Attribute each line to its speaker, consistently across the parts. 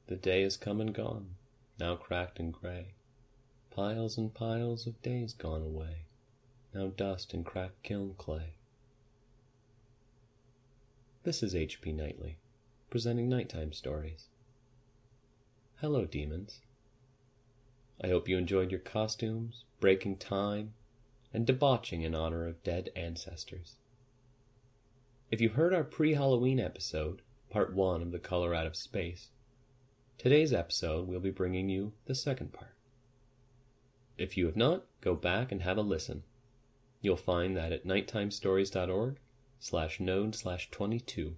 Speaker 1: The day is come and gone, now cracked and gray. Piles and piles of days gone away, now dust and cracked kiln clay. This is H.P. Knightley, presenting nighttime stories. Hello, demons. I hope you enjoyed your costumes, breaking time, and debauching in honor of dead ancestors. If you heard our pre-Halloween episode, part 1 of The Color Out of Space, today's episode we'll be bringing you the second part. If you have not, go back and have a listen. You'll find that at nighttimestories.org/node/22,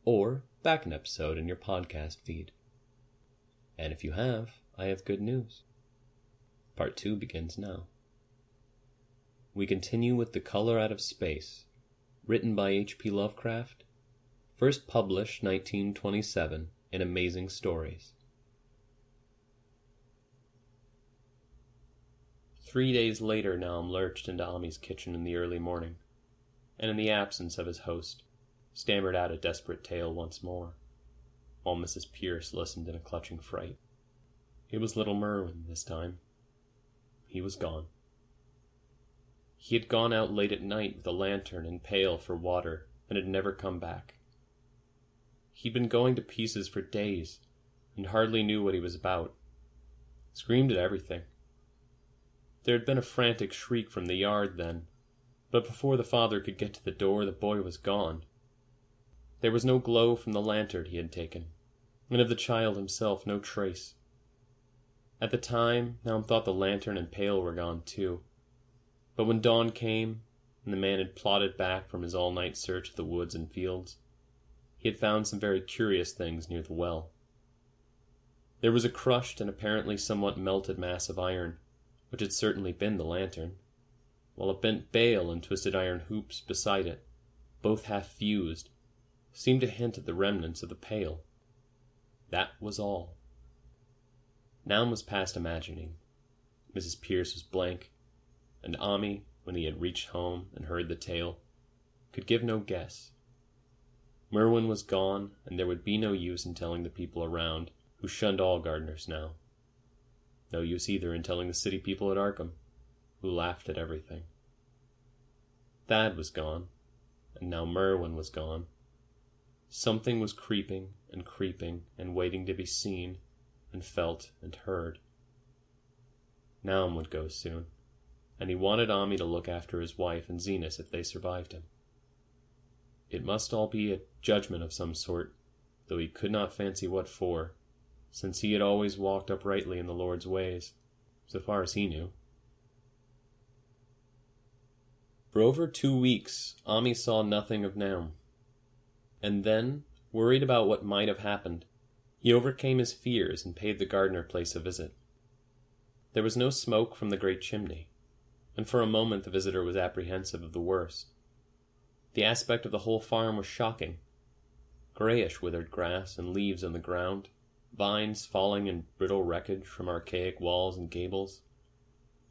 Speaker 1: or back an episode in your podcast feed. And if you have, I have good news. Part 2 begins now. We continue with The Color Out of Space, written by H.P. Lovecraft, first published 1927 in Amazing Stories. 3 days later, Naum lurched into Ami's kitchen in the early morning, and in the absence of his host, stammered out a desperate tale once more, while Mrs. Pierce listened in a clutching fright. It was little Merwin this time. He was gone. He had gone out late at night with a lantern and pail for water, and had never come back. He'd been going to pieces for days, and hardly knew what he was about. Screamed at everything. There had been a frantic shriek from the yard then, but before the father could get to the door, the boy was gone. There was no glow from the lantern he had taken, and of the child himself no trace. At the time, Naum thought the lantern and pail were gone too, but when dawn came, and the man had plodded back from his all-night search of the woods and fields, he had found some very curious things near the well. There was a crushed and apparently somewhat melted mass of iron, which had certainly been the lantern, while a bent bale and twisted iron hoops beside it, both half fused, seemed to hint at the remnants of the pail. That was all. Naum was past imagining. Mrs. Pierce was blank, and Ami, when he had reached home and heard the tale, could give no guess. Merwin was gone, and there would be no use in telling the people around, who shunned all gardeners now. No use either in telling the city people at Arkham, who laughed at everything. Thad was gone, and now Merwin was gone. Something was creeping and waiting to be seen and felt and heard. Naum would go soon, and he wanted Ami to look after his wife and Zenas if they survived him. It must all be a judgment of some sort, though he could not fancy what for, since he had always walked uprightly in the Lord's ways, so far as he knew. For over 2 weeks, Ami saw nothing of Naum. And then, worried about what might have happened, he overcame his fears and paid the gardener place a visit. There was no smoke from the great chimney, and for a moment the visitor was apprehensive of the worst. The aspect of the whole farm was shocking. Grayish withered grass and leaves on the ground, vines falling in brittle wreckage from archaic walls and gables,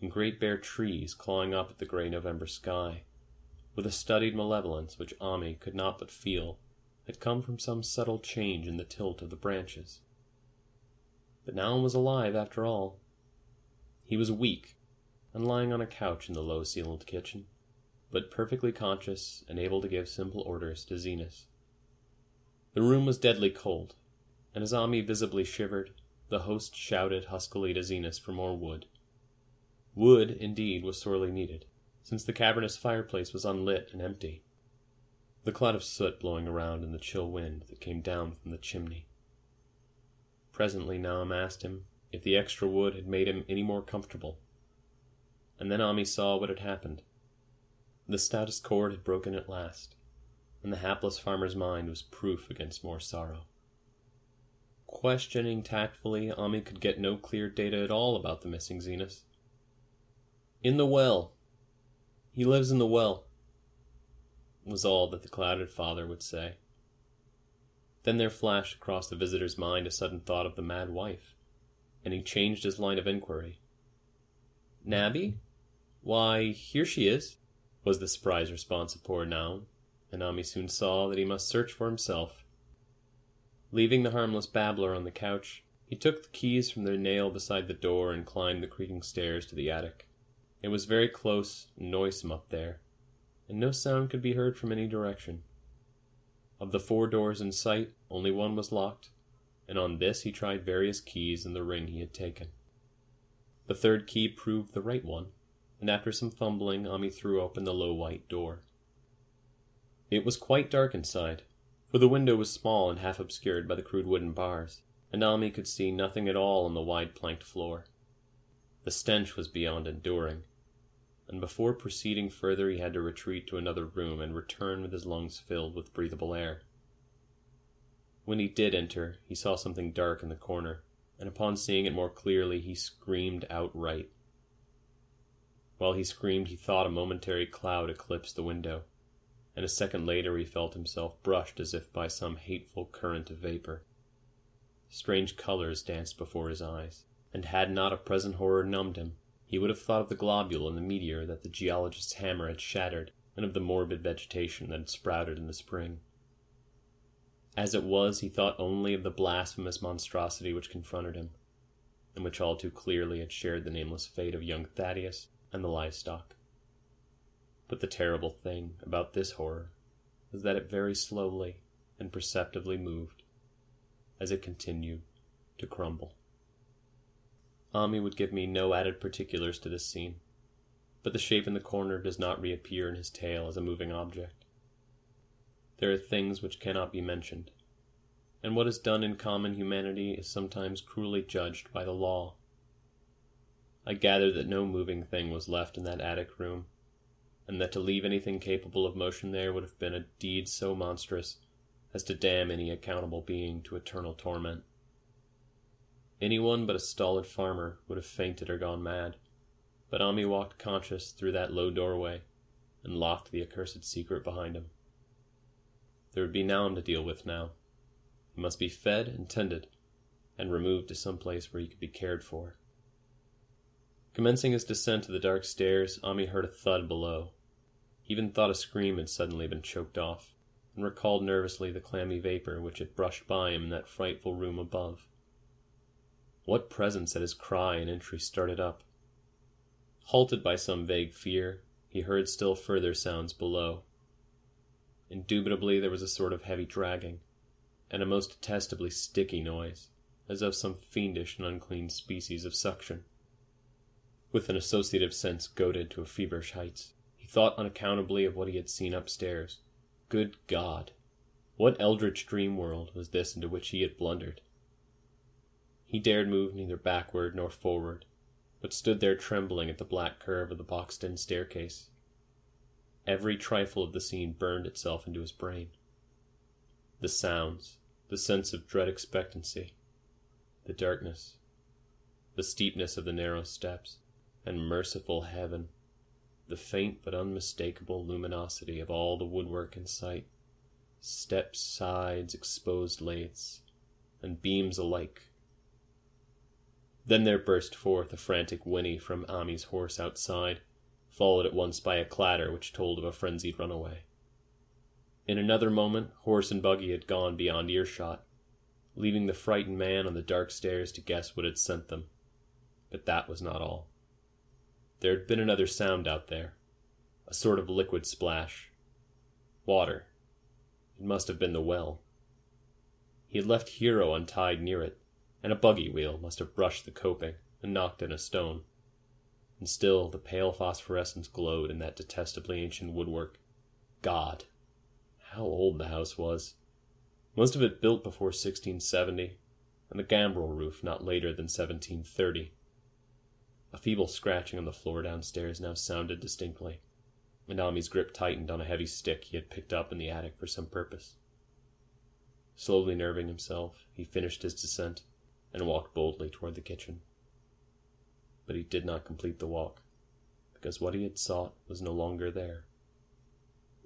Speaker 1: and great bare trees clawing up at the grey November sky, with a studied malevolence which Ami could not but feel had come from some subtle change in the tilt of the branches. But Naum was alive after all. He was weak, and lying on a couch in the low-ceiled kitchen, but perfectly conscious and able to give simple orders to Zenas. The room was deadly cold, and as Ami visibly shivered, the host shouted huskily to Zenas for more wood. Wood, indeed, was sorely needed, since the cavernous fireplace was unlit and empty, the cloud of soot blowing around in the chill wind that came down from the chimney. Presently Naum asked him if the extra wood had made him any more comfortable, and then Ami saw what had happened. The stoutest cord had broken at last, and the hapless farmer's mind was proof against more sorrow. Questioning tactfully, Ami could get no clear data at all about the missing Zenas. "In the well. He lives in the well," was all that the clouded father would say. Then there flashed across the visitor's mind a sudden thought of the mad wife, and he changed his line of inquiry. "Nabby? Why, here she is," was the surprised response of poor Naum, and Ami soon saw that he must search for himself. Leaving the harmless babbler on the couch, he took the keys from their nail beside the door and climbed the creaking stairs to the attic. It was very close and noisome up there, and no sound could be heard from any direction. Of the 4 doors in sight, only one was locked, and on this he tried various keys in the ring he had taken. The 3rd key proved the right one, and after some fumbling, Ami threw open the low white door. It was quite dark inside, for the window was small and half obscured by the crude wooden bars, and Ami could see nothing at all on the wide planked floor. The stench was beyond enduring, and before proceeding further he had to retreat to another room and return with his lungs filled with breathable air. When he did enter, he saw something dark in the corner, and upon seeing it more clearly, he screamed outright. While he screamed, he thought a momentary cloud eclipsed the window, and a second later he felt himself brushed as if by some hateful current of vapor. Strange colors danced before his eyes, and had not a present horror numbed him, he would have thought of the globule and the meteor that the geologist's hammer had shattered, and of the morbid vegetation that had sprouted in the spring. As it was, he thought only of the blasphemous monstrosity which confronted him, and which all too clearly had shared the nameless fate of young Thaddeus and the livestock. But the terrible thing about this horror was that it very slowly and perceptibly moved as it continued to crumble. Ami would give me no added particulars to this scene, but the shape in the corner does not reappear in his tale as a moving object. There are things which cannot be mentioned, and what is done in common humanity is sometimes cruelly judged by the law. I gather that no moving thing was left in that attic room, and that to leave anything capable of motion there would have been a deed so monstrous as to damn any accountable being to eternal torment. Anyone but a stolid farmer would have fainted or gone mad, but Ami walked conscious through that low doorway and locked the accursed secret behind him. There would be Naum to deal with now. He must be fed and tended, and removed to some place where he could be cared for. Commencing his descent to the dark stairs, Ami heard a thud below. He even thought a scream had suddenly been choked off, and recalled nervously the clammy vapor which had brushed by him in that frightful room above. What presence at his cry and entry started up? Halted by some vague fear, he heard still further sounds below. Indubitably there was a sort of heavy dragging, and a most detestably sticky noise, as of some fiendish and unclean species of suction. With an associative sense goaded to a feverish heights, he thought unaccountably of what he had seen upstairs. Good God! What eldritch dream world was this into which he had blundered? He dared move neither backward nor forward, but stood there trembling at the black curve of the boxed-in staircase. Every trifle of the scene burned itself into his brain. The sounds, the sense of dread expectancy, the darkness, the steepness of the narrow steps, and merciful heaven, the faint but unmistakable luminosity of all the woodwork in sight, steps, sides, exposed laths, and beams alike. Then there burst forth a frantic whinny from Ami's horse outside, followed at once by a clatter which told of a frenzied runaway. In another moment, horse and buggy had gone beyond earshot, leaving the frightened man on the dark stairs to guess what had sent them. But that was not all. There had been another sound out there, a sort of liquid splash. Water. It must have been the well. He had left Hero untied near it, and a buggy wheel must have brushed the coping and knocked in a stone. And still the pale phosphorescence glowed in that detestably ancient woodwork. God! How old the house was! Most of it built before 1670, and the gambrel roof not later than 1730. A feeble scratching on the floor downstairs now sounded distinctly, and Ami's grip tightened on a heavy stick he had picked up in the attic for some purpose. Slowly nerving himself, he finished his descent and walked boldly toward the kitchen. But he did not complete the walk, because what he had sought was no longer there.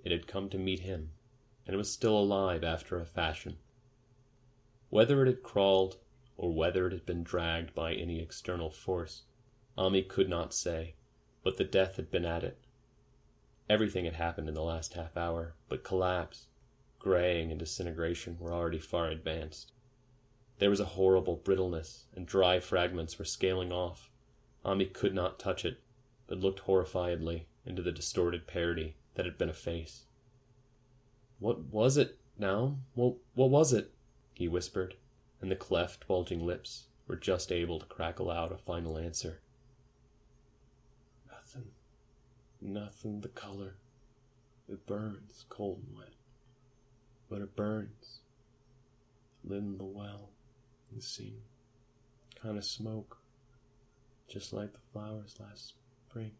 Speaker 1: It had come to meet him, and it was still alive after a fashion. Whether it had crawled, or whether it had been dragged by any external force, Ami could not say, but the death had been at it. Everything had happened in the last half hour, but collapse, graying, and disintegration were already far advanced. There was a horrible brittleness, and dry fragments were scaling off. Ami could not touch it, but looked horrifiedly into the distorted parody that had been a face. "What was it, now? What was it?" he whispered, and the cleft, bulging lips were just able to crackle out a final answer. "Nothing. Nothing the color. It burns, cold and wet. But it burns. Lit in the well, you see. Kind of smoke. Just like the flowers last spring.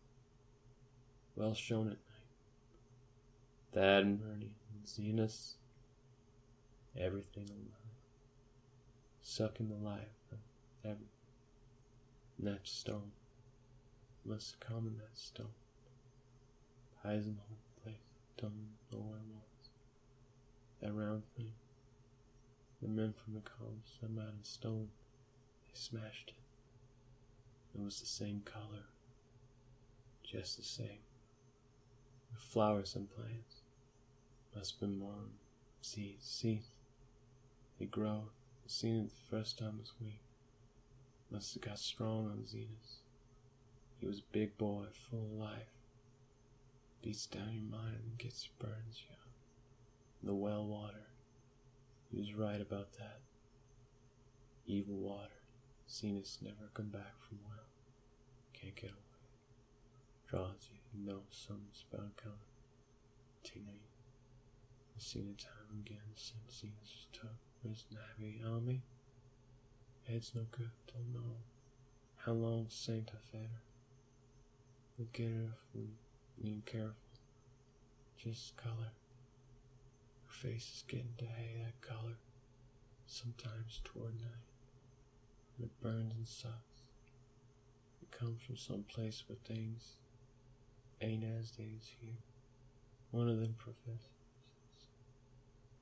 Speaker 1: Well shown at night. Thad and Bernie and Zenas. Everything alive. Sucking the life of everything. And that stone. Must have come in that stone. Hides in the whole place. Don't know where it was. That round thing. The men from the college set out in stone. They smashed it. It was the same color. Just the same. With flowers and plants. Must have been more seeds. They grow. Seen it the first time was weak. Must have got strong on Zenas. He was a big boy, full of life. Beats down your mind and burns you up. The well water. He was right about that. Evil water. Zenas never come back from well. Can't get away. Draws you. You know something's about coming. Tingling. I've seen it time again since Zenas was took. Where's Nabby, Ami? Head's no good, don't know how long Saint I fed her. We'll get her if we ain't careful. Just color. Her face is getting to hay that color. Sometimes toward night. And it burns and sucks. It comes from some place where things ain't as they is here. One of them professors.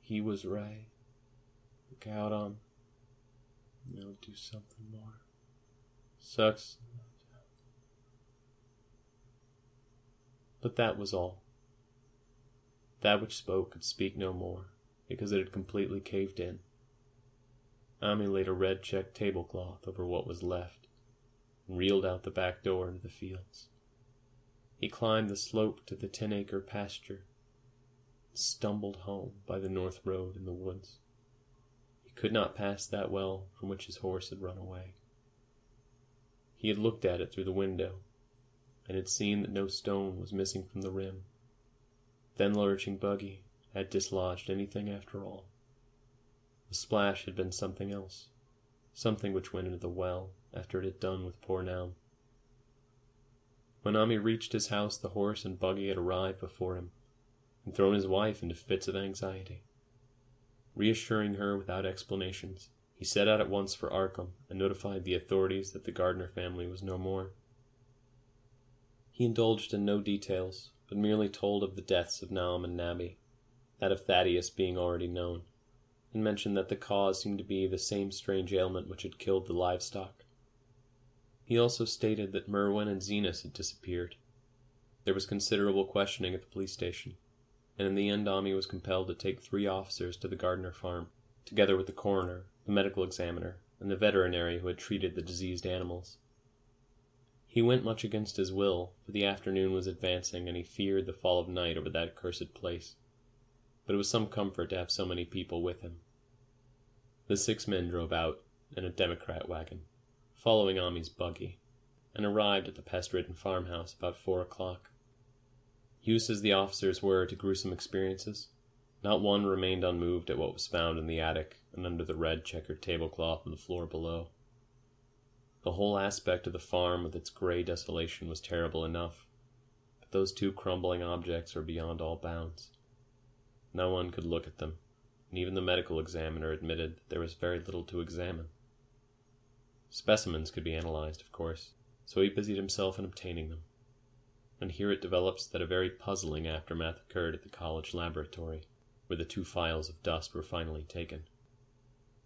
Speaker 1: He was right. Look out on them. They'll do something more. Sucks. But that was all. That which spoke could speak no more, because it had completely caved in. Ami laid a red checked tablecloth over what was left, and reeled out the back door into the fields. He climbed the slope to the 10-acre pasture, and stumbled home by the north road in the woods. Could not pass that well from which his horse had run away. He had looked at it through the window, and had seen that no stone was missing from the rim. Then lurching buggy had dislodged anything after all. The splash had been something else, something which went into the well after it had done with poor Naum. When Ami reached his house, the horse and buggy had arrived before him, and thrown his wife into fits of anxiety. Reassuring her without explanations, he set out at once for Arkham and notified the authorities that the Gardner family was no more. He indulged in no details, but merely told of the deaths of Naum and Nabby, that of Thaddeus being already known, and mentioned that the cause seemed to be the same strange ailment which had killed the livestock. He also stated that Merwin and Zenas had disappeared. There was considerable questioning at the police station, and in the end Ami was compelled to take 3 officers to the Gardner farm, together with the coroner, the medical examiner, and the veterinary who had treated the diseased animals. He went much against his will, for the afternoon was advancing, and he feared the fall of night over that accursed place. But it was some comfort to have so many people with him. The 6 men drove out in a Democrat wagon, following Ami's buggy, and arrived at the pest-ridden farmhouse about 4 o'clock. Used as the officers were to gruesome experiences, not one remained unmoved at what was found in the attic and under the red checkered tablecloth on the floor below. The whole aspect of the farm with its gray desolation was terrible enough, but those 2 crumbling objects were beyond all bounds. No one could look at them, and even the medical examiner admitted that there was very little to examine. Specimens could be analyzed, of course, so he busied himself in obtaining them. And here it develops that a very puzzling aftermath occurred at the college laboratory, where the 2 phials of dust were finally taken.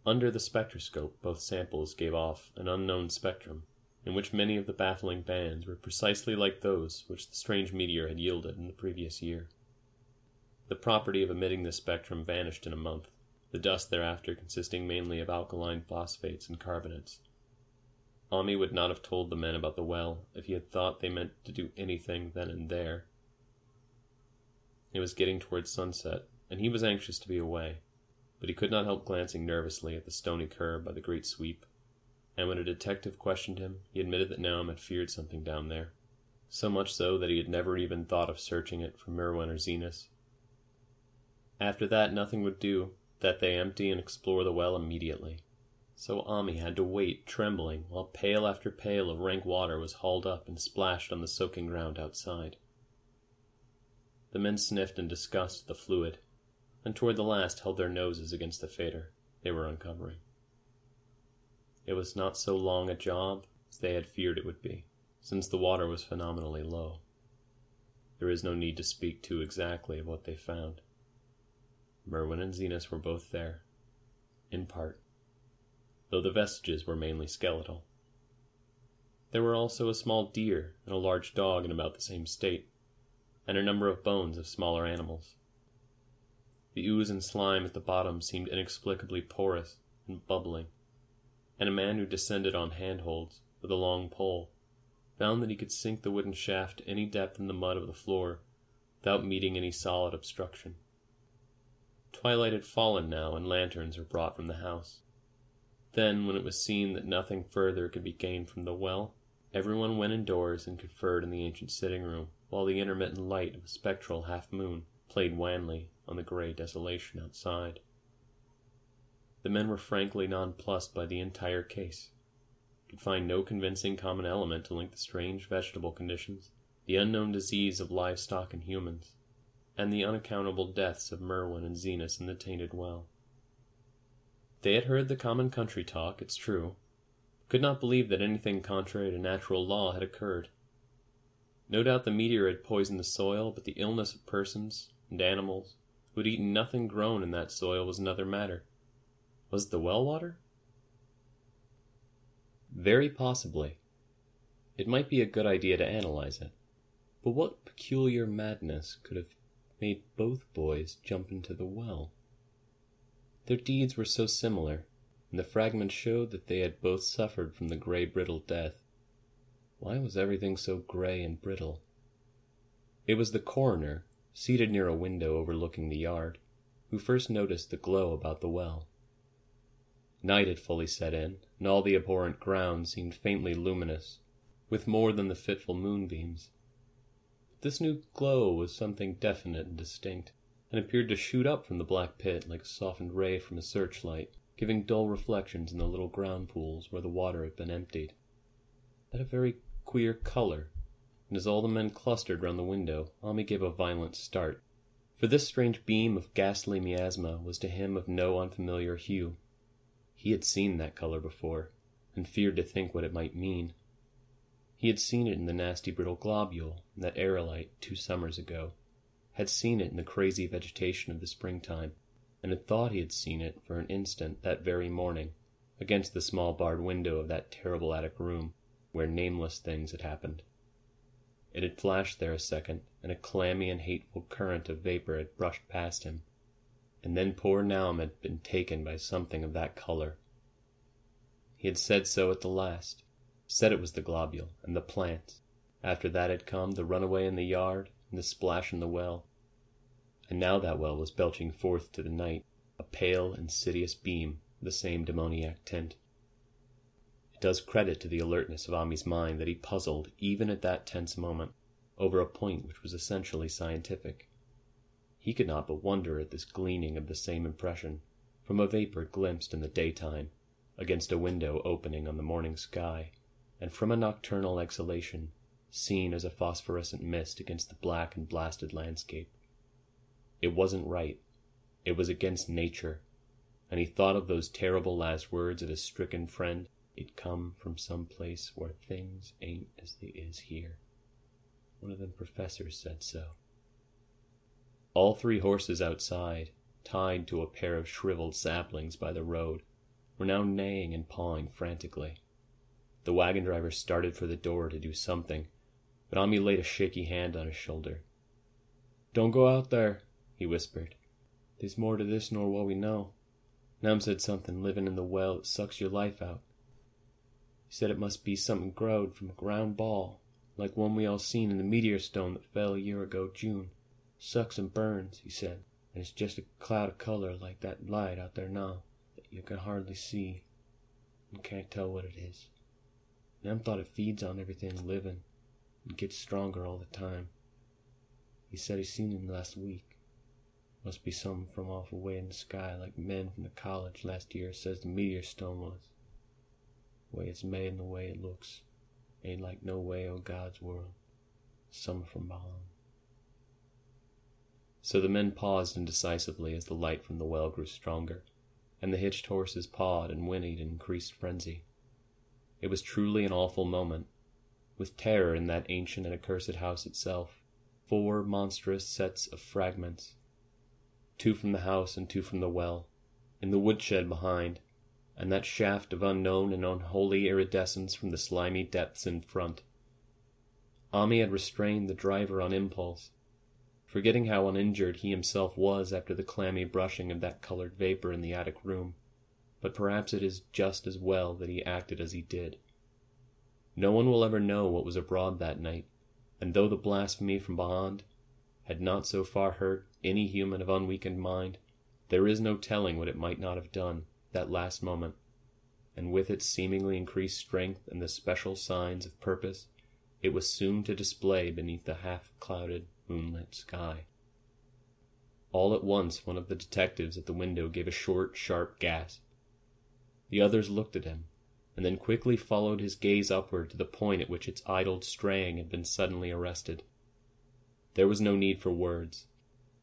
Speaker 1: Under the spectroscope, both samples gave off an unknown spectrum, in which many of the baffling bands were precisely like those which the strange meteor had yielded in the previous year. The property of emitting this spectrum vanished in a month, the dust thereafter consisting mainly of alkaline phosphates and carbonates. Ami would not have told the men about the well if he had thought they meant to do anything then and there. It was getting towards sunset, and he was anxious to be away, but he could not help glancing nervously at the stony curb by the great sweep, and when a detective questioned him, he admitted that Naum had feared something down there, so much so that he had never even thought of searching it for Merwin or Zenas. After that, nothing would do that they empty and explore the well immediately. So Ami had to wait, trembling, while pail after pail of rank water was hauled up and splashed on the soaking ground outside. The men sniffed in disgust at the fluid, and toward the last held their noses against the fader they were uncovering. It was not so long a job as they had feared it would be, since the water was phenomenally low. There is no need to speak too exactly of what they found. Merwin and Zenas were both there, in part, though the vestiges were mainly skeletal. There were also a small deer and a large dog in about the same state, and a number of bones of smaller animals. The ooze and slime at the bottom seemed inexplicably porous and bubbling, and a man who descended on handholds with a long pole found that he could sink the wooden shaft to any depth in the mud of the floor without meeting any solid obstruction. Twilight had fallen now, and lanterns were brought from the house. Then, when it was seen that nothing further could be gained from the well, everyone went indoors and conferred in the ancient sitting-room, while the intermittent light of a spectral half-moon played wanly on the grey desolation outside. The men were frankly nonplussed by the entire case. Could find no convincing common element to link the strange vegetable conditions, the unknown disease of livestock and humans, and the unaccountable deaths of Merwin and Zenas in the tainted well. They had heard the common country talk, it's true, but could not believe that anything contrary to natural law had occurred. No doubt the meteor had poisoned the soil, but the illness of persons and animals who had eaten nothing grown in that soil was another matter. Was it the well water? Very possibly. It might be a good idea to analyze it. But what peculiar madness could have made both boys jump into the well? Their deeds were so similar, and the fragments showed that they had both suffered from the grey brittle death. Why was everything so grey and brittle? It was the coroner, seated near a window overlooking the yard, who first noticed the glow about the well. Night had fully set in, and all the abhorrent ground seemed faintly luminous, with more than the fitful moonbeams. This new glow was something definite and distinct, and appeared to shoot up from the black pit like a softened ray from a searchlight, giving dull reflections in the little ground pools where the water had been emptied. It had a very queer color, and as all the men clustered round the window, Ami gave a violent start, for this strange beam of ghastly miasma was to him of no unfamiliar hue. He had seen that color before, and feared to think what it might mean. He had seen it in the nasty brittle globule in that aerolite 2 summers ago, had seen it in the crazy vegetation of the springtime, and had thought he had seen it for an instant that very morning, against the small barred window of that terrible attic room, where nameless things had happened. It had flashed there a second, and a clammy and hateful current of vapor had brushed past him, and then poor Naum had been taken by something of that color. He had said so at the last, said it was the globule and the plants. After that had come the runaway in the yard and the splash in the well. And now that well was belching forth to the night a pale, insidious beam of the same demoniac tint. It does credit to the alertness of Ami's mind that he puzzled, even at that tense moment, over a point which was essentially scientific. He could not but wonder at this gleaning of the same impression, from a vapor glimpsed in the daytime, against a window opening on the morning sky, and from a nocturnal exhalation, seen as a phosphorescent mist against the black and blasted landscape. It wasn't right. It was against nature, and he thought of those terrible last words of his stricken friend, "It come from some place where things ain't as they is here." One of them professors said so. All 3 horses outside, tied to a pair of shriveled saplings by the road, were now neighing and pawing frantically. The wagon driver started for the door to do something, but Ami laid a shaky hand on his shoulder. "Don't go out there," he whispered. "There's more to this nor what we know. Nam said something living in the well that sucks your life out. He said it must be something growed from a ground ball, like one we all seen in the meteor stone that fell a year ago June. Sucks and burns, he said, and it's just a cloud of color like that light out there now that you can hardly see and can't tell what it is. Nam thought it feeds on everything living and gets stronger all the time. He said he seen him last week. Must be something from off away in the sky, like men from the college last year says the meteor stone was. The way it's made and the way it looks ain't like no way o' God's world. Something from beyond. So the men paused indecisively as the light from the well grew stronger, and the hitched horses pawed and whinnied in increased frenzy. It was truly an awful moment, with terror in that ancient and accursed house itself. 4 monstrous sets of fragments, 2 from the house and 2 from the well, in the woodshed behind, and that shaft of unknown and unholy iridescence from the slimy depths in front. Ami had restrained the driver on impulse, forgetting how uninjured he himself was after the clammy brushing of that colored vapor in the attic room, but perhaps it is just as well that he acted as he did. No one will ever know what was abroad that night, and though the blasphemy from beyond had not so far hurt any human of unweakened mind, there is no telling what it might not have done that last moment, and with its seemingly increased strength and the special signs of purpose it was soon to display beneath the half-clouded, moonlit sky. All at once one of the detectives at the window gave a short, sharp gasp. The others looked at him, and then quickly followed his gaze upward to the point at which its idled straying had been suddenly arrested. There was no need for words.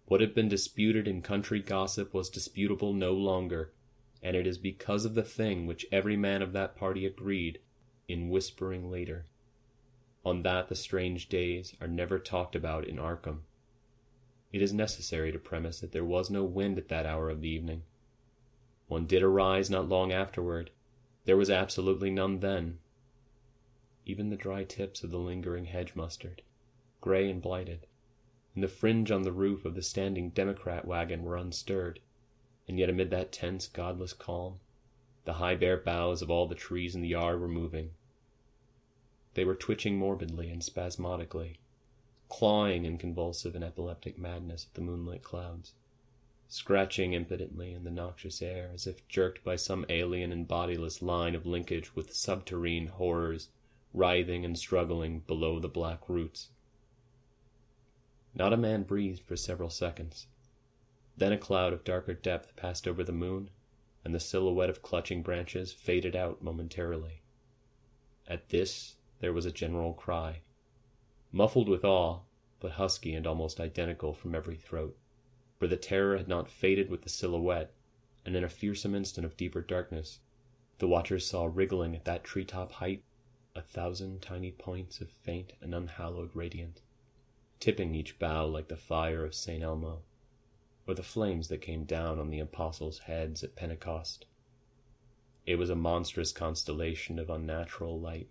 Speaker 1: What had been disputed in country gossip was disputable no longer, and it is because of the thing which every man of that party agreed in whispering later. On that the strange days are never talked about in Arkham. It is necessary to premise that there was no wind at that hour of the evening. One did arise not long afterward. There was absolutely none then. Even the dry tips of the lingering hedge mustard, gray and blighted, and the fringe on the roof of the standing Democrat wagon were unstirred, and yet amid that tense, godless calm, the high bare boughs of all the trees in the yard were moving. They were twitching morbidly and spasmodically, clawing in convulsive and epileptic madness at the moonlit clouds, scratching impotently in the noxious air as if jerked by some alien and bodiless line of linkage with subterrene horrors writhing and struggling below the black roots. Not a man breathed for several seconds. Then a cloud of darker depth passed over the moon, and the silhouette of clutching branches faded out momentarily. At this there was a general cry, muffled with awe, but husky and almost identical from every throat, for the terror had not faded with the silhouette, and in a fearsome instant of deeper darkness, the watchers saw wriggling at that treetop height 1,000 tiny points of faint and unhallowed radiance, tipping each bough like the fire of St. Elmo, or the flames that came down on the apostles' heads at Pentecost. It was a monstrous constellation of unnatural light,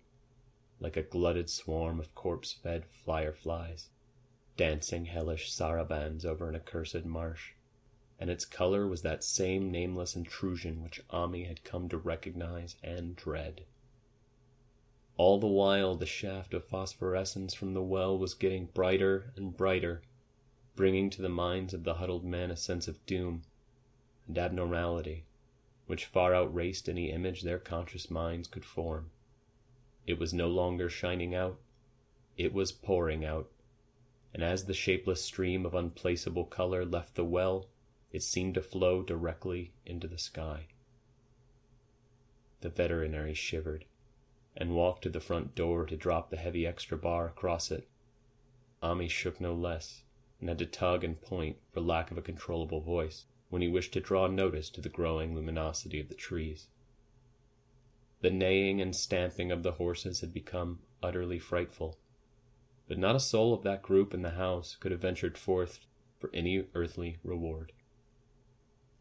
Speaker 1: like a glutted swarm of corpse-fed fireflies, dancing hellish sarabands over an accursed marsh, and its color was that same nameless intrusion which Ami had come to recognize and dread. All the while the shaft of phosphorescence from the well was getting brighter and brighter, bringing to the minds of the huddled men a sense of doom and abnormality, which far outraced any image their conscious minds could form. It was no longer shining out, it was pouring out, and as the shapeless stream of unplaceable color left the well, it seemed to flow directly into the sky. The veterinary shivered, and walked to the front door to drop the heavy extra bar across it. Ami shook no less, and had to tug and point for lack of a controllable voice when he wished to draw notice to the growing luminosity of the trees. The neighing and stamping of the horses had become utterly frightful, but not a soul of that group in the house could have ventured forth for any earthly reward.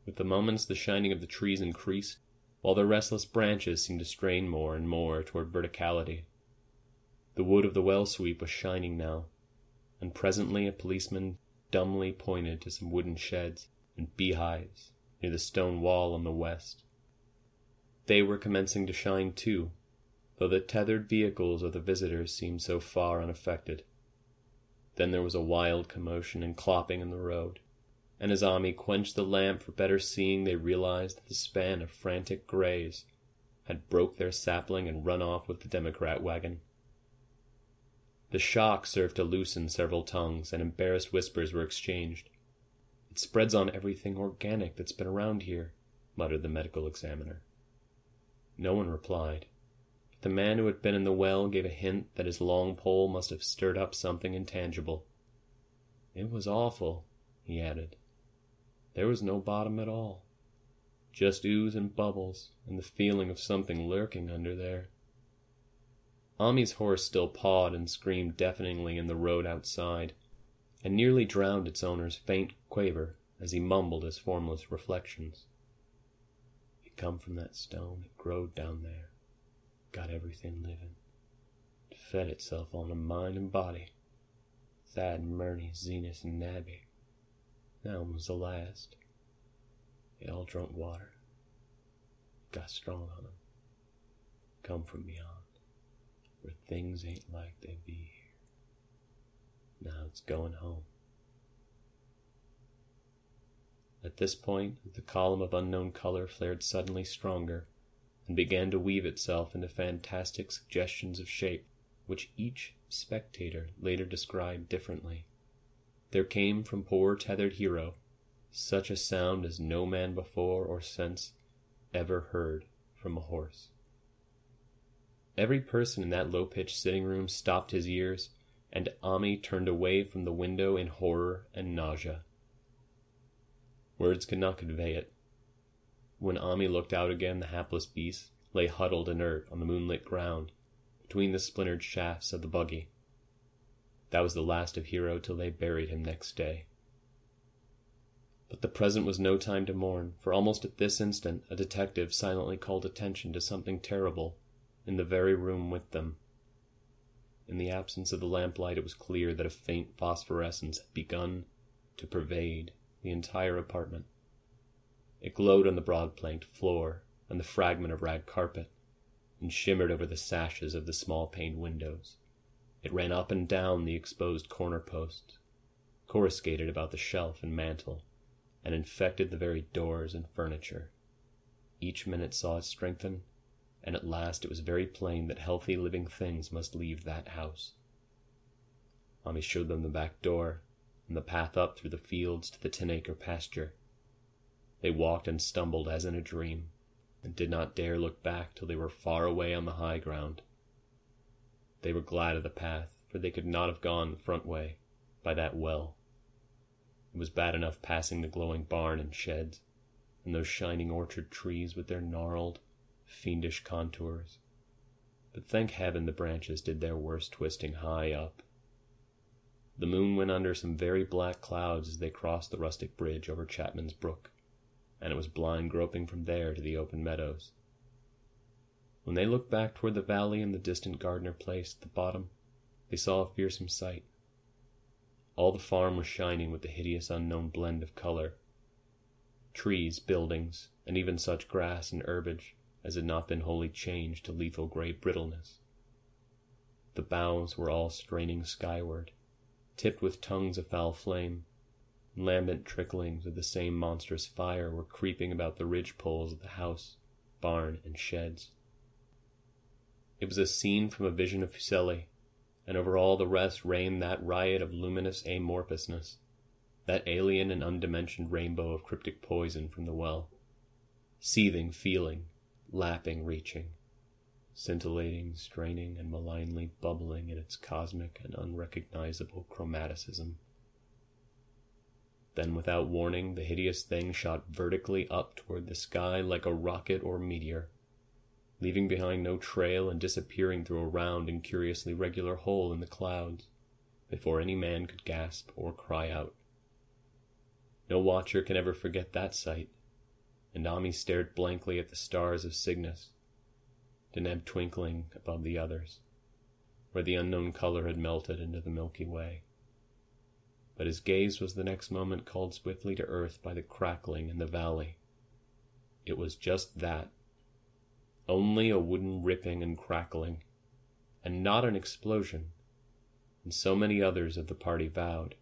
Speaker 1: With the moments the shining of the trees increased, while their restless branches seemed to strain more and more toward verticality. The wood of the well sweep was shining now, and presently a policeman dumbly pointed to some wooden sheds and beehives near the stone wall on the west. They were commencing to shine too, though the tethered vehicles of the visitors seemed so far unaffected. Then there was a wild commotion and clopping in the road, and as Ami quenched the lamp for better seeing, they realized that the span of frantic grays had broke their sapling and run off with the Democrat wagon. The shock served to loosen several tongues, and embarrassed whispers were exchanged. "It spreads on everything organic that's been around here," muttered the medical examiner. No one replied, but the man who had been in the well gave a hint that his long pole must have stirred up something intangible. "It was awful," he added. "There was no bottom at all. Just ooze and bubbles, and the feeling of something lurking under there." Ami's horse still pawed and screamed deafeningly in the road outside, and nearly drowned its owner's faint quaver as he mumbled his formless reflections. "It come from that stone. It growed down there. Got everything living. It fed itself on a mind and body. Thad and Murney, Zenas and Nabby. That one was the last. They all drunk water. Got strong on them. Come from beyond, where things ain't like they be here. Now it's going home." At this point, the column of unknown color flared suddenly stronger, and began to weave itself into fantastic suggestions of shape, which each spectator later described differently. There came from poor tethered hero such a sound as no man before or since ever heard from a horse. Every person in that low-pitched sitting room stopped his ears, and Ami turned away from the window in horror and nausea. Words could not convey it. When Ami looked out again, the hapless beast lay huddled inert on the moonlit ground, between the splintered shafts of the buggy. That was the last of Hero till they buried him next day. But the present was no time to mourn, for almost at this instant a detective silently called attention to something terrible in the very room with them. In the absence of the lamplight, it was clear that a faint phosphorescence had begun to pervade the entire apartment. It glowed on the broad-planked floor and the fragment of rag carpet, and shimmered over the sashes of the small-paned windows. It ran up and down the exposed corner posts, coruscated about the shelf and mantel, and infected the very doors and furniture. Each minute saw it strengthen, and at last it was very plain that healthy living things must leave that house. Ami showed them the back door, and the path up through the fields to the 10-acre pasture. They walked and stumbled as in a dream, and did not dare look back till they were far away on the high ground. They were glad of the path, for they could not have gone the front way, by that well. It was bad enough passing the glowing barn and sheds, and those shining orchard trees with their gnarled, fiendish contours. But thank heaven the branches did their worst twisting high up. The moon went under some very black clouds as they crossed the rustic bridge over Chapman's Brook, and it was blind groping from there to the open meadows. When they looked back toward the valley and the distant Gardner place at the bottom, they saw a fearsome sight. All the farm was shining with the hideous unknown blend of color. Trees, buildings, and even such grass and herbage as had not been wholly changed to lethal gray brittleness. The boughs were all straining skyward, tipped with tongues of foul flame. Lambent tricklings of the same monstrous fire were creeping about the ridge-poles of the house, barn, and sheds. It was a scene from a vision of Fuseli, and over all the rest reigned that riot of luminous amorphousness, that alien and undimensioned rainbow of cryptic poison from the well, seething, feeling, lapping, reaching, scintillating, straining, and malignly bubbling in its cosmic and unrecognizable chromaticism. Then, without warning, the hideous thing shot vertically up toward the sky like a rocket or meteor, leaving behind no trail and disappearing through a round and curiously regular hole in the clouds, before any man could gasp or cry out. No watcher can ever forget that sight, and Ami stared blankly at the stars of Cygnus, Deneb twinkling above the others, where the unknown color had melted into the Milky Way. But his gaze was the next moment called swiftly to earth by the crackling in the valley, it was just that. Only a wooden ripping and crackling, and not an explosion, and so many others of the party vowed.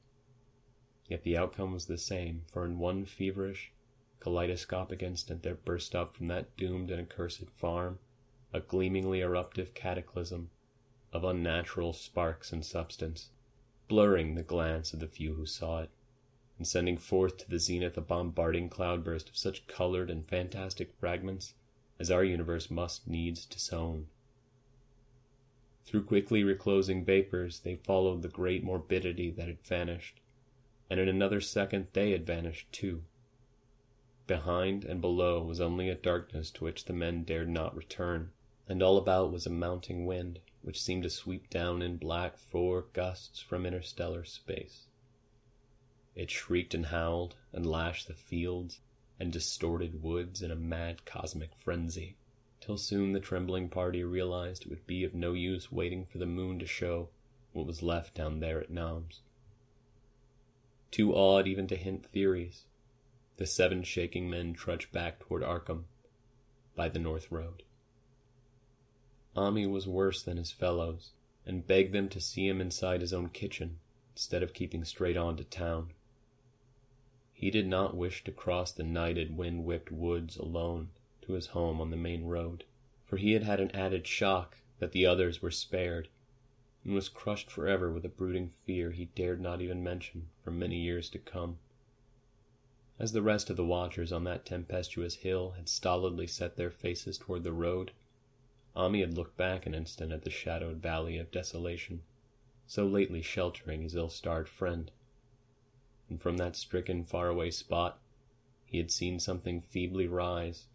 Speaker 1: Yet the outcome was the same, for in one feverish, kaleidoscopic instant there burst up from that doomed and accursed farm a gleamingly eruptive cataclysm of unnatural sparks and substance, blurring the glance of the few who saw it, and sending forth to the zenith a bombarding cloudburst of such colored and fantastic fragments as our universe must needs disown. Through quickly reclosing vapors they followed the great morbidity that had vanished, and in another second they had vanished too. Behind and below was only a darkness to which the men dared not return, and all about was a mounting wind, which seemed to sweep down in black gusts from interstellar space. It shrieked and howled, and lashed the fields and distorted woods in a mad cosmic frenzy, till soon the trembling party realized it would be of no use waiting for the moon to show what was left down there at Noms. Too awed even to hint theories, the 7 shaking men trudged back toward Arkham by the north road. Ami was worse than his fellows, and begged them to see him inside his own kitchen, instead of keeping straight on to town. He did not wish to cross the nighted, wind-whipped woods alone to his home on the main road, for he had had an added shock that the others were spared, and was crushed forever with a brooding fear he dared not even mention for many years to come. As the rest of the watchers on that tempestuous hill had stolidly set their faces toward the road, Ami had looked back an instant at the shadowed valley of desolation, so lately sheltering his ill-starred friend, and from that stricken, faraway spot he had seen something feebly rise,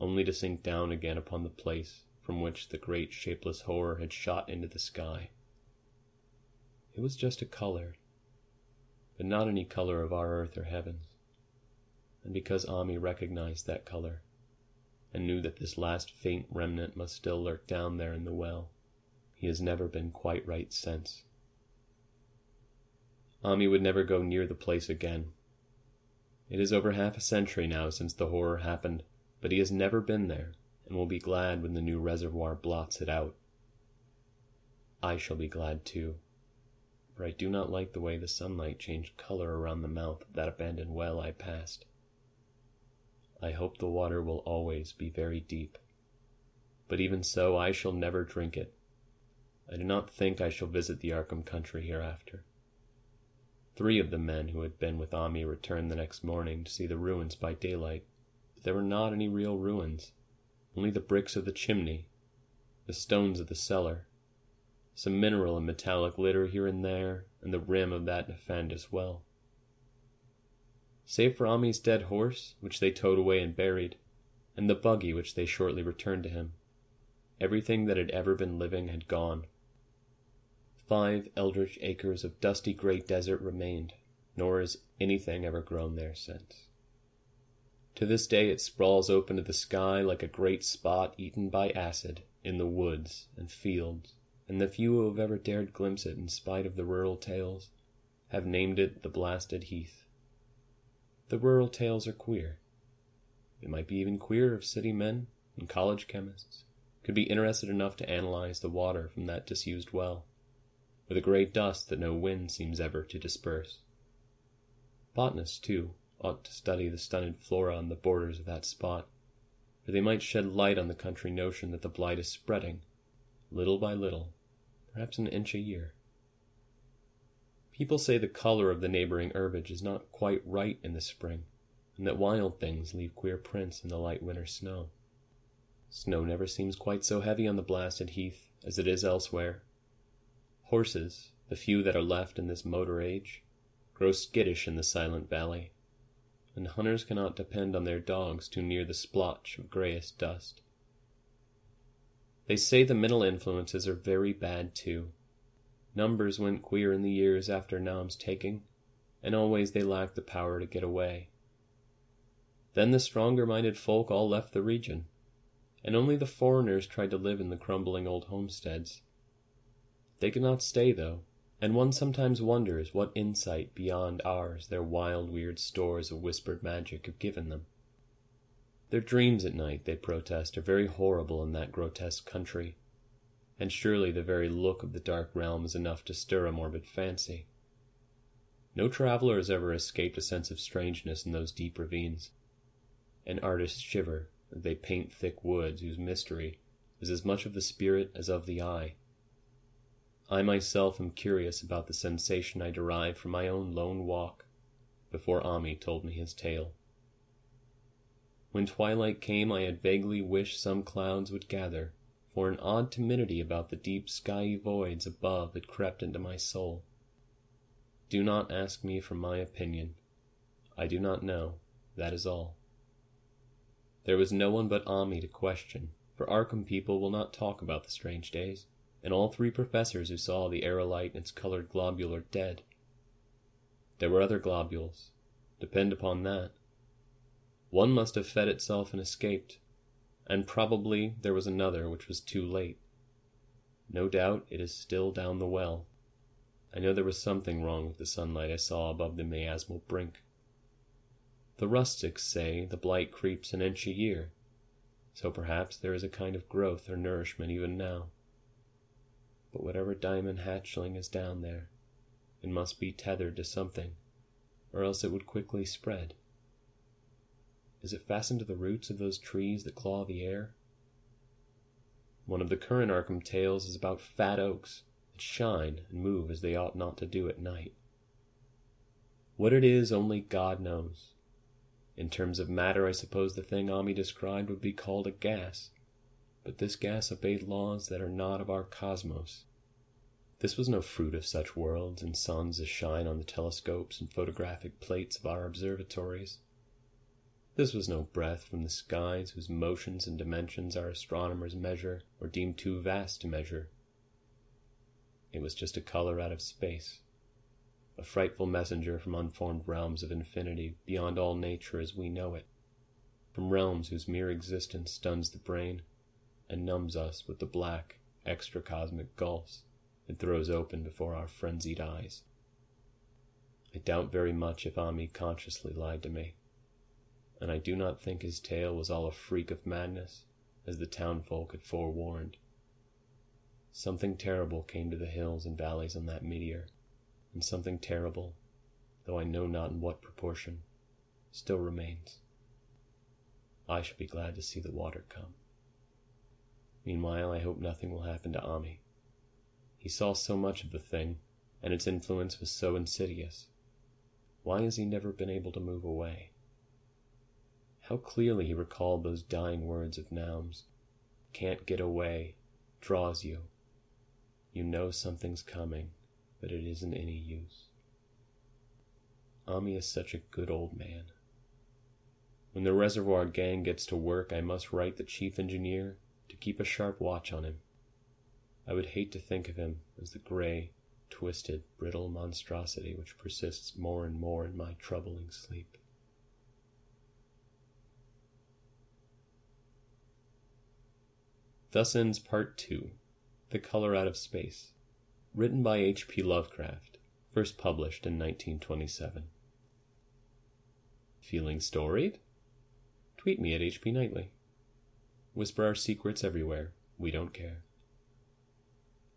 Speaker 1: only to sink down again upon the place from which the great shapeless horror had shot into the sky. It was just a color, but not any color of our earth or heavens, and because Ami recognized that color, and knew that this last faint remnant must still lurk down there in the well, he has never been quite right since. Ami would never go near the place again. It is over half a century now since the horror happened, but he has never been there, and will be glad when the new reservoir blots it out. I shall be glad too, for I do not like the way the sunlight changed color around the mouth of that abandoned well I passed. I hope the water will always be very deep, but even so I shall never drink it. I do not think I shall visit the Arkham country hereafter. 3 of the men who had been with Ami returned the next morning to see the ruins by daylight, but there were not any real ruins, only the bricks of the chimney, the stones of the cellar, some mineral and metallic litter here and there, and the rim of that nefandous well. Save for Ami's dead horse, which they towed away and buried, and the buggy which they shortly returned to him, everything that had ever been living had gone. 5 eldritch acres of dusty great desert remained, nor has anything ever grown there since. To this day it sprawls open to the sky like a great spot eaten by acid in the woods and fields, and the few who have ever dared glimpse it in spite of the rural tales have named it the Blasted Heath. The rural tales are queer. It might be even queerer if city men and college chemists could be interested enough to analyze the water from that disused well, with a grey dust that no wind seems ever to disperse. Botanists, too, ought to study the stunted flora on the borders of that spot, for they might shed light on the country notion that the blight is spreading, little by little, perhaps an inch a year. People say the color of the neighboring herbage is not quite right in the spring, and that wild things leave queer prints in the light winter snow. Snow never seems quite so heavy on the Blasted Heath as it is elsewhere. Horses, the few that are left in this motor age, grow skittish in the silent valley, and hunters cannot depend on their dogs too near the splotch of greyest dust. They say the mental influences are very bad too. Numbers went queer in the years after Nam's taking, and always they lacked the power to get away. Then the stronger-minded folk all left the region, and only the foreigners tried to live in the crumbling old homesteads. They could not stay, though, and one sometimes wonders what insight beyond ours their wild, weird stores of whispered magic have given them. Their dreams at night, they protest, are very horrible in that grotesque country, and surely the very look of the dark realm is enough to stir a morbid fancy. No traveler has ever escaped a sense of strangeness in those deep ravines. And artists shiver as they paint thick woods whose mystery is as much of the spirit as of the eye. I myself am curious about the sensation I derived from my own lone walk before Ami told me his tale. When twilight came, I had vaguely wished some clouds would gather, for an odd timidity about the deep skyey voids above had crept into my soul. Do not ask me for my opinion. I do not know, that is all. There was no one but Ami to question, for Arkham people will not talk about the strange days, and all 3 professors who saw the aerolite and its colored globule are dead. There were other globules. Depend upon that. One must have fed itself and escaped, and probably there was another which was too late. No doubt it is still down the well. I know there was something wrong with the sunlight I saw above the miasmal brink. The rustics say the blight creeps an inch a year, so perhaps there is a kind of growth or nourishment even now. But whatever diamond hatchling is down there, it must be tethered to something, or else it would quickly spread. Is it fastened to the roots of those trees that claw the air? One of the current Arkham tales is about fat oaks that shine and move as they ought not to do at night. What it is, only God knows. In terms of matter, I suppose the thing Ami described would be called a gas, but this gas obeyed laws that are not of our cosmos. This was no fruit of such worlds and suns as shine on the telescopes and photographic plates of our observatories. This was no breath from the skies whose motions and dimensions our astronomers measure or deem too vast to measure. It was just a color out of space, a frightful messenger from unformed realms of infinity beyond all nature as we know it, from realms whose mere existence stuns the brain and numbs us with the black, extra-cosmic gulfs it throws open before our frenzied eyes. I doubt very much if Ami consciously lied to me, and I do not think his tale was all a freak of madness, as the townfolk had forewarned. Something terrible came to the hills and valleys on that meteor, and something terrible, though I know not in what proportion, still remains. I shall be glad to see the water come. Meanwhile, I hope nothing will happen to Ami. He saw so much of the thing, and its influence was so insidious. Why has he never been able to move away? How clearly he recalled those dying words of Naum's. Can't get away, draws you. You know something's coming, but it isn't any use. Ami is such a good old man. When the Reservoir gang gets to work, I must write the chief engineer to keep a sharp watch on him. I would hate to think of him as the gray, twisted, brittle monstrosity which persists more and more in my troubling sleep. Thus ends Part 2, The Color Out of Space, written by H.P. Lovecraft, first published in 1927. Feeling storied? Tweet me at HP Nightly. Whisper our secrets everywhere. We don't care.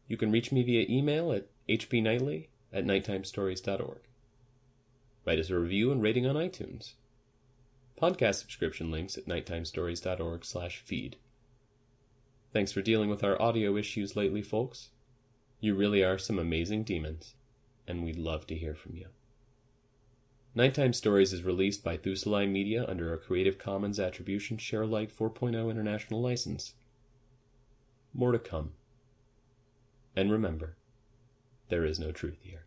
Speaker 1: You can reach me via email at hpnightly@nighttimestories.org. Write us a review and rating on iTunes. Podcast subscription links at nighttimestories.org/feed. Thanks for dealing with our audio issues lately, folks. You really are some amazing demons, and we'd love to hear from you. Nighttime Stories is released by Thusalai Media under a Creative Commons Attribution Share Alike 4.0 International License. More to come. And remember, there is no truth here.